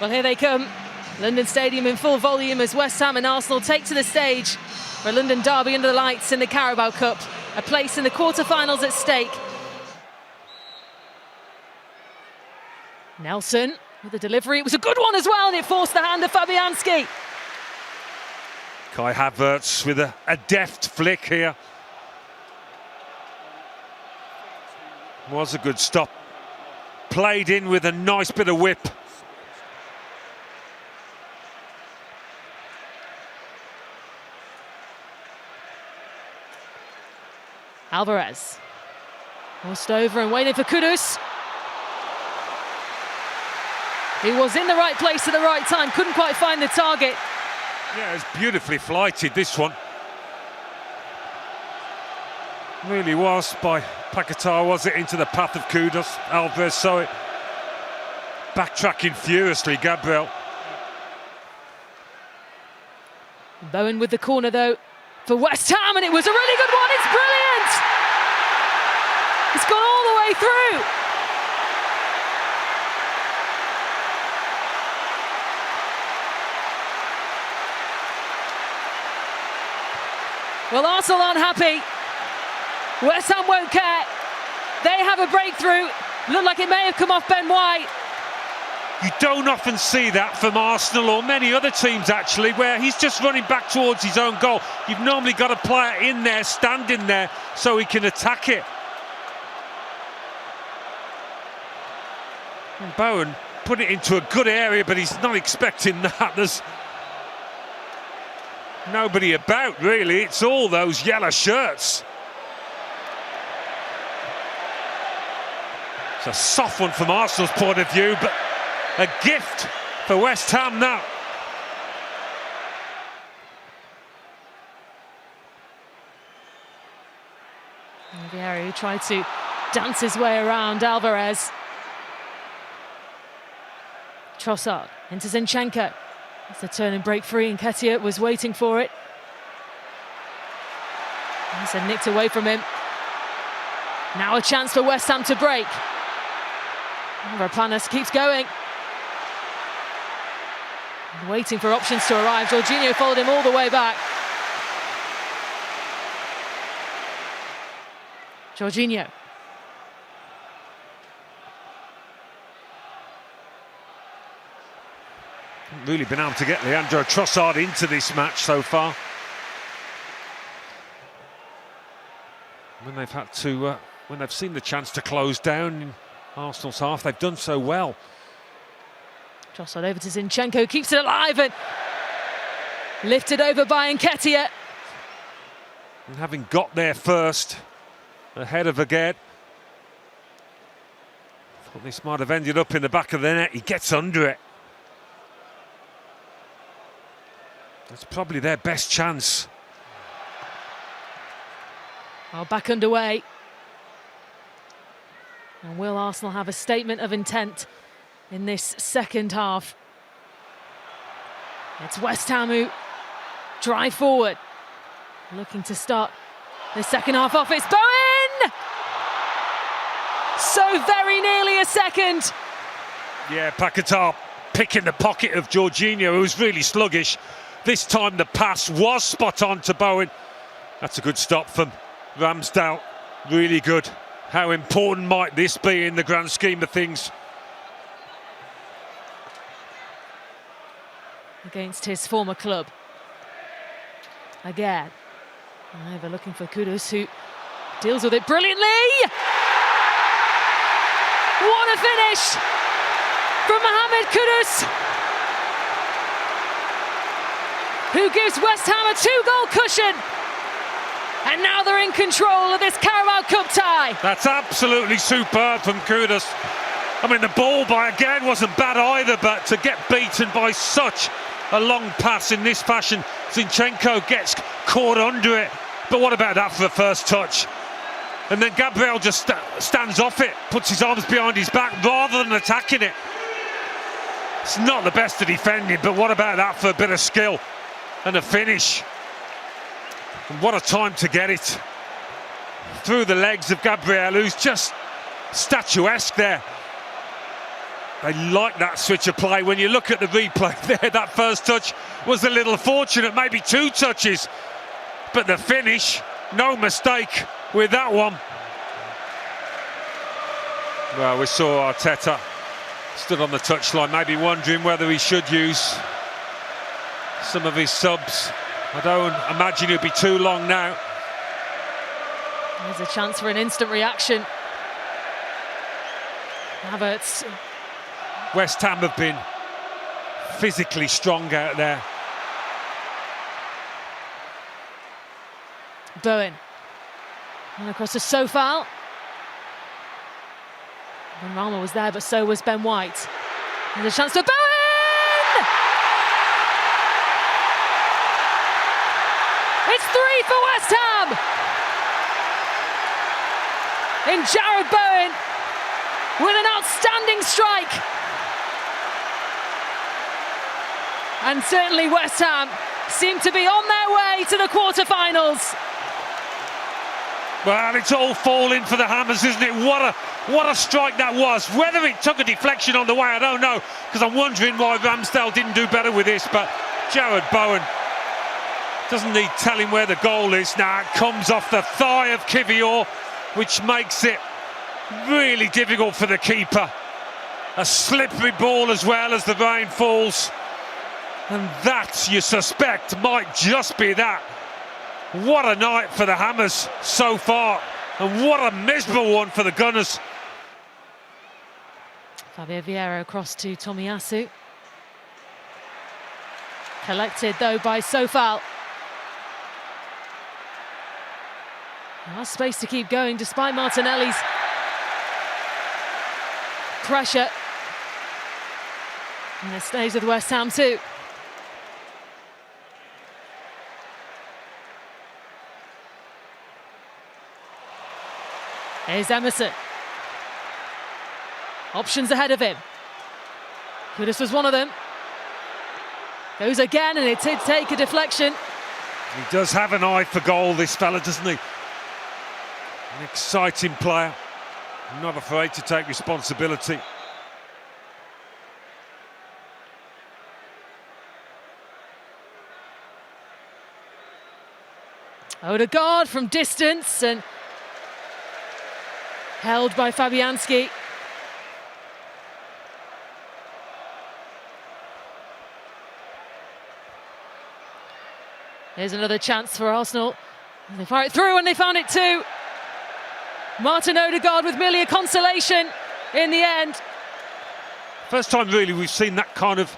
Well, here they come. London Stadium in full volume as West Ham and Arsenal take to the stage for a London derby under the lights in the Carabao Cup. A place in the quarter-finals at stake. Nelson with the delivery. It was a good one as well, and it forced the hand of Fabianski. Kai Havertz with a deft flick here. Was a good stop. Played in with a nice bit of whip. Alvarez. Forced over and waiting for Kudus. He was in the right place at the right time, couldn't quite find the target. Yeah, it's beautifully flighted, this one. Really was by Paquetá, was it, into the path of Kudus. Alvarez saw it. Backtracking furiously, Gabriel. Bowen with the corner though for West Ham, and it was a really good one. It's brilliant! It's gone all the way through. Well, Arsenal aren't happy. West Ham won't care. They have a breakthrough. Looked like it may have come off Ben White. You don't often see that from Arsenal or many other teams, actually, where he's just running back towards his own goal. You've normally got a player in there, standing there, so he can attack it. And Bowen put it into a good area, but he's not expecting that. There's nobody about, really. It's all those yellow shirts. It's a soft one from Arsenal's point of view, but a gift for West Ham now. Vieira, who tried to dance his way around Alvarez. Trossard into Zinchenko. It's a turn and break free, and Nketiah was waiting for it. He's nicked away from him. Now a chance for West Ham to break. Rapanas keeps going. Waiting for options to arrive. Jorginho followed him all the way back. Jorginho. Really been able to get Leandro Trossard into this match so far. When they've had to, when they've seen the chance to close down in Arsenal's half, they've done so well. Trossard over to Zinchenko, keeps it alive and lifted over by Nketiah. And having got there first, ahead of Aguerd, thought this might have ended up in the back of the net. He gets under it. That's probably their best chance. Well, back underway. And will Arsenal have a statement of intent in this second half? It's West Ham who drive forward, looking to start the second half off. It's Bowen! So very nearly a second. Yeah, Paquetá picking the pocket of Jorginho, who was really sluggish. This time the pass was spot on to Bowen. That's a good stop from Ramsdale. Really good. How important might this be in the grand scheme of things? Against his former club. Again. Over looking for Kudus, who deals with it brilliantly. What a finish from Mohammed Kudus, who gives West Ham a 2-goal cushion. And now they're in control of this Carabao Cup tie. That's absolutely superb from Kudus. I mean, the ball by again wasn't bad either, but to get beaten by such a long pass in this fashion, Zinchenko gets caught under it. But what about that for the first touch? And then Gabriel just stands off it, puts his arms behind his back rather than attacking it. It's not the best of defending, but what about that for a bit of skill and a finish? And what a time to get it through the legs of Gabriel, who's just statuesque there. They like that switch of play. When you look at the replay there, that first touch was a little fortunate, maybe 2 touches. But the finish, no mistake with that one. Well, we saw Arteta stood on the touchline, maybe wondering whether he should use some of his subs. I don't imagine he'll be too long now. There's a chance for an instant reaction. Havertz. West Ham have been physically strong out there. Bowen. And across to Sofal. Rama was there, but so was Ben White. And a chance for Bowen! It's 3 for West Ham! In Jarrod Bowen with an outstanding strike. And certainly West Ham seem to be on their way to the quarter-finals. Well, it's all falling for the Hammers, isn't it? What a strike that was. Whether it took a deflection on the way, I don't know, because I'm wondering why Ramsdale didn't do better with this. But Jarrod Bowen doesn't need telling where the goal is. Now it comes off the thigh of Kivior, which makes it really difficult for the keeper. A slippery ball as well as the rain falls. And that, you suspect, might just be that. What a night for the Hammers so far, and what a miserable one for the Gunners. Fabio Vieira across to Tomiyasu. Collected though by Sofal. Now space to keep going despite Martinelli's pressure. And it stays with West Ham too. Here's Emerson. Options ahead of him. Kudus was one of them. Goes again, and it did take a deflection. He does have an eye for goal, this fella, doesn't he? An exciting player. Not afraid to take responsibility. Odegaard from distance and held by Fabianski. Here's another chance for Arsenal. They fire it through and they found it too. Martin Odegaard with merely a consolation in the end. First time really we've seen that kind of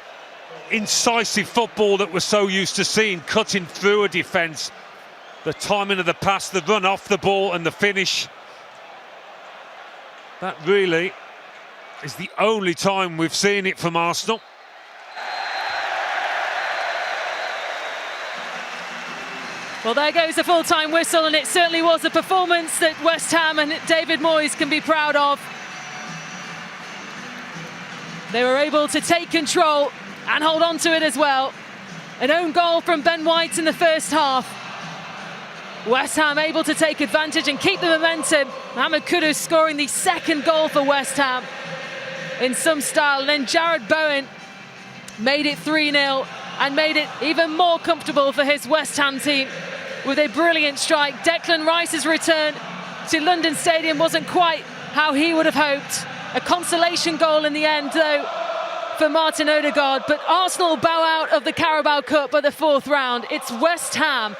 incisive football that we're so used to seeing, cutting through a defence. The timing of the pass, the run off the ball and the finish. That really is the only time we've seen it from Arsenal. Well, there goes the full-time whistle, and it certainly was a performance that West Ham and David Moyes can be proud of. They were able to take control and hold on to it as well. An own goal from Ben White in the first half. West Ham able to take advantage and keep the momentum. Mohammed Kudus scoring the second goal for West Ham in some style. And then Jarrod Bowen made it 3-0 and made it even more comfortable for his West Ham team with a brilliant strike. Declan Rice's return to London Stadium wasn't quite how he would have hoped. A consolation goal in the end, though, for Martin Odegaard. But Arsenal bow out of the Carabao Cup at the 4th round. It's West Ham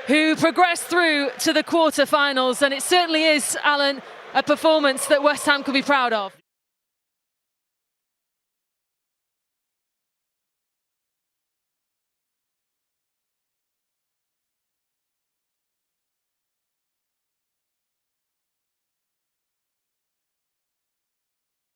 who progressed through to the quarter-finals, and it certainly is, Alan, a performance that West Ham could be proud of.